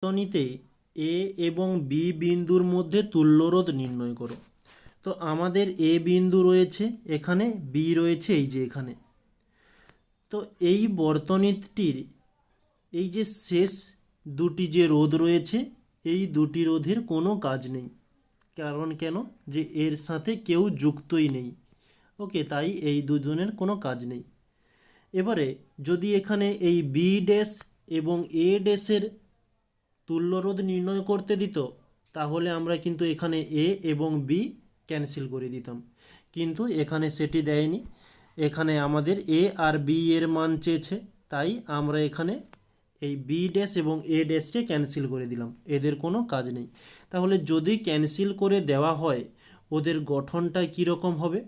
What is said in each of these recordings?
বর্তনীতে এ এবং বি বিন্দুর মধ্যে তুল্যরোধ নির্ণয় করো। তো আমাদের এ বিন্দু রয়েছে এখানে, বি রয়েছে এই যে এখানে। তো এই বর্তনীটির এই যে শেষ দুটি যে রোধ রয়েছে, এই দুটি রোধের কোনো কাজ নেই। কারণ কেন? যে এর সাথে কেউ যুক্তই নেই। ওকে, তাই এই দুজনের কোনো কাজ নেই। এবারে যদি এখানে এই বি ড্যাশ এবং এ ড্যাশের তুল্যরোধ নির্ণয় করতে দিত, তাহলে আমরা কিন্তু এখানে এ এবং বি ক্যান্সেল করে দিতাম, কিন্তু এখানে সেটি দেয়নি। এখানে আমাদের এ আর বি এর মান চেয়েছে, তাই আমরা এখানে এই বি ড্যাশ এবং এ ড্যাশকে ক্যান্সেল করে দিলাম, এদের কোনো কাজ নেই। তাহলে যদি ক্যান্সেল করে দেওয়া হয়, ওদের গঠনটা কীরকম হবে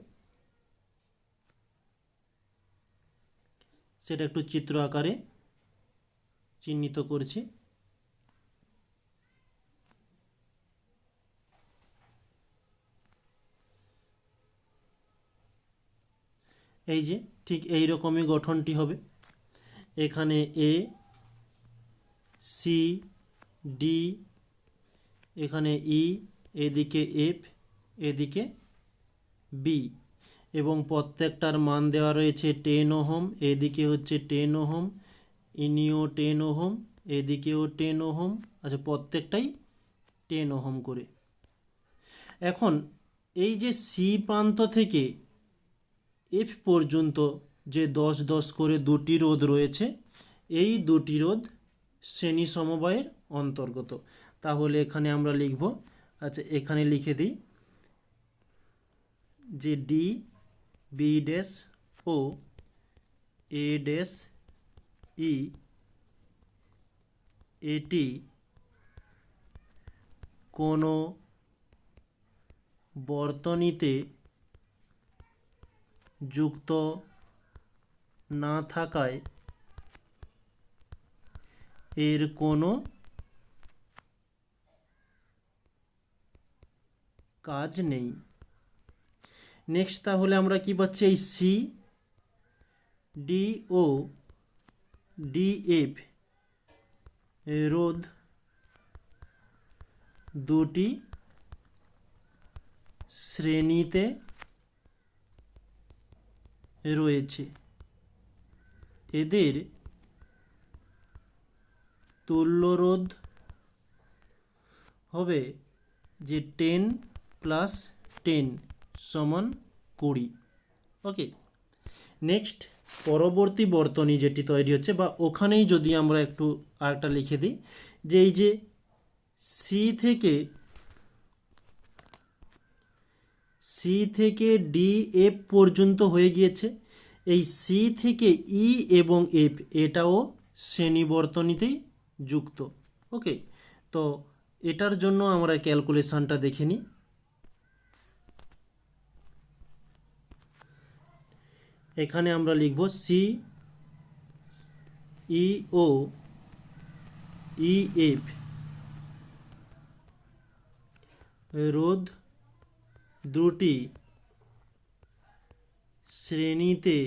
সেটা একটু চিত্র আকারে চিহ্নিত করছি। এই যে ঠিক এই রকমই গঠনটি হবে। এখানে এ, সি, ডি, এখানে ই, এদিকে এফ, এদিকে বি, এবং প্রত্যেকটার মান দেওয়া রয়েছে 10 ওহম। এদিকে হচ্ছে 10 ওহম, ইনিও 10 ওহম, এদিকেও 10 ওহম। আচ্ছা, প্রত্যেকটাই 10 ওহম করে। এখন এই যে সি প্রান্ত থেকে এফ পর্যন্ত যে 10 10 করে দুটি রোধ রয়েছে, এই দুটি রোধ শ্রেণী সমবায়ের অন্তর্গত। তাহলে এখানে আমরা লিখব, আচ্ছা এখানে লিখে দিই যে D, B dash O a dash ই, এটি কোনো বর্তনীতে যুক্ত না থাকায় এর কোনো কাজ নেই। নেক্সট তাহলে আমরা কি পাচ্ছি, এই সি, ডি ও ডি এফ রোধ দুটি শ্রেণীতে রয়েছে, এদের তুল্যরোধ হবে যে 10 + 10 = 20। ওকে, নেক্সট পরবর্তী বর্তনী যেটি তৈরি হচ্ছে, বা ওখানেই যদি আমরা একটু আরেকটা লিখে দিই, যে এই যে সি থেকে ডি এফ পর্যন্ত হয়ে গিয়েছে। এই সি থেকে ই এবং এফ এটাও শ্রেণী বর্তনীতেই যুক্ত। ওকে, তো এটার জন্য আমরা ক্যালকুলেশনটা দেখে নিই। এখানে আমরা লিখব সি ই ও ই এফ রোধ দুটি শ্রেণীতে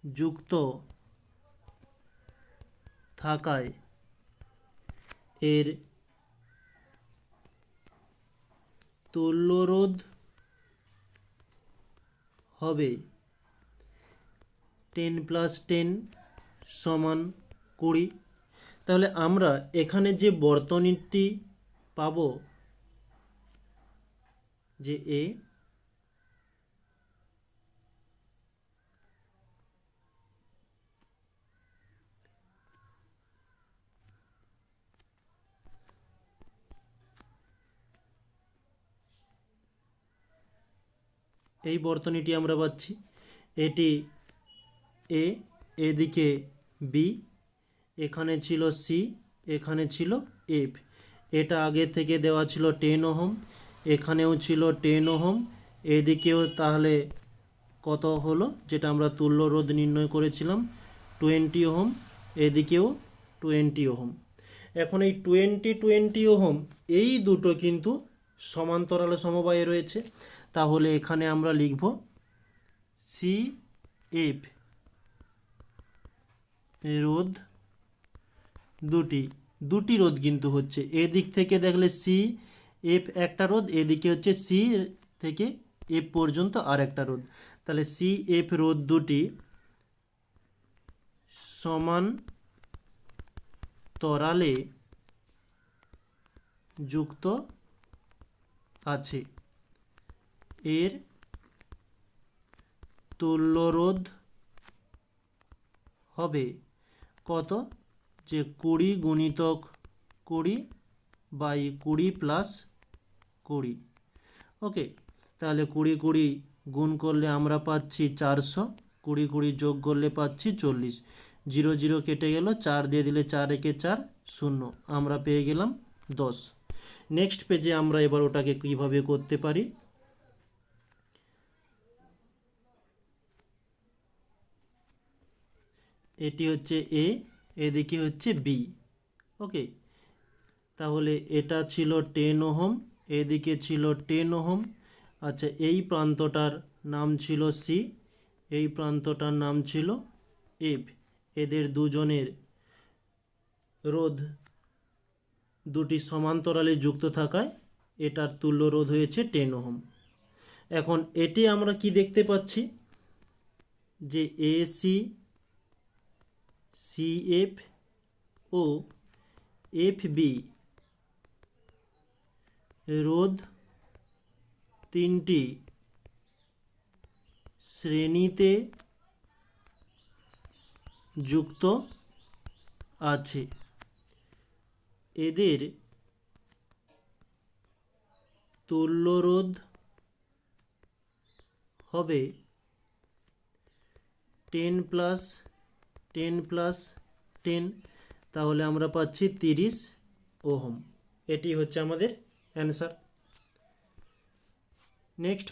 যুক্ত থাকায় এর তুল্যরোধ হবে 10 + 10 = 20। তাহলে আমরা এখানে যে বর্তনীটি পাব, যে এ, এই বর্তনীটি আমরা পাচ্ছি। এটি এ, এদিকে বি, এখানে ছিল সি, এখানে ছিল এফ। এটা আগে থেকে দেওয়া ছিল 10 ওহম, এখানেও ছিল 10 ওহম, এদিকেও তাহলে কত হলো, যেটা আমরা তুল্য রোধ নির্ণয় করেছিলাম 20 ওহম, এদিকেও 20 ওহম। এখন এই 20 ওহম এই দুটো কিন্তু সমান্তরালে সমবায়ে রয়েছে। তাহলে এখানে আমরা লিখব সি এফ রোধ দুটি দুটি রোধ কিন্তু হচ্ছে, এদিক থেকে দেখলে সি এফ একটা রোধ, এদিকে হচ্ছে সি থেকে এফ পর্যন্ত আর একটা রোধ। তাহলে সি এফ রোধ দুটি সমান্তরালে যুক্ত আছে, এর তুল্যরোধ হবে কত, যে 20 গুণিতক 20 বাই 20 প্লাস 20। ওকে, তাহলে 20 20 গুণ করলে আমরা পাচ্ছি 400, 20 20 যোগ করলে পাচ্ছি 40, 0 0 কেটে গেল, 4 দিয়ে দিলে 4 একে 4 0, আমরা পেয়ে গেলাম 10। নেক্সট পেজে আমরা এবার ওটাকে কিভাবে করতে পারি, এটি হচ্ছে এ, এদিকে হচ্ছে বি। ওকে, তাহলে এটা ছিল 10 ওহম, এদিকে ছিল 10 ওহম। আচ্ছা, এই প্রান্তটার নাম ছিল সি, এই প্রান্তটার নাম ছিল এফ। এদের দুজনের রোধ দুটি সমান্তরালে যুক্ত থাকায় এটার তুল্য রোধ হয়েছে 10 ওহম। এখন এটি আমরা কি দেখতে পাচ্ছি, যে এসি, সিএফ ও এফবি রোধ তিনটি শ্রেণীতে যুক্ত আছে, এদের তুল্যরোধ হবে 10 প্লাস 10 প্লাস 10, তাহলে আমরা পাচ্ছি 30 ওহম। এটি হচ্ছে আমাদের অ্যান্সার। নেক্সট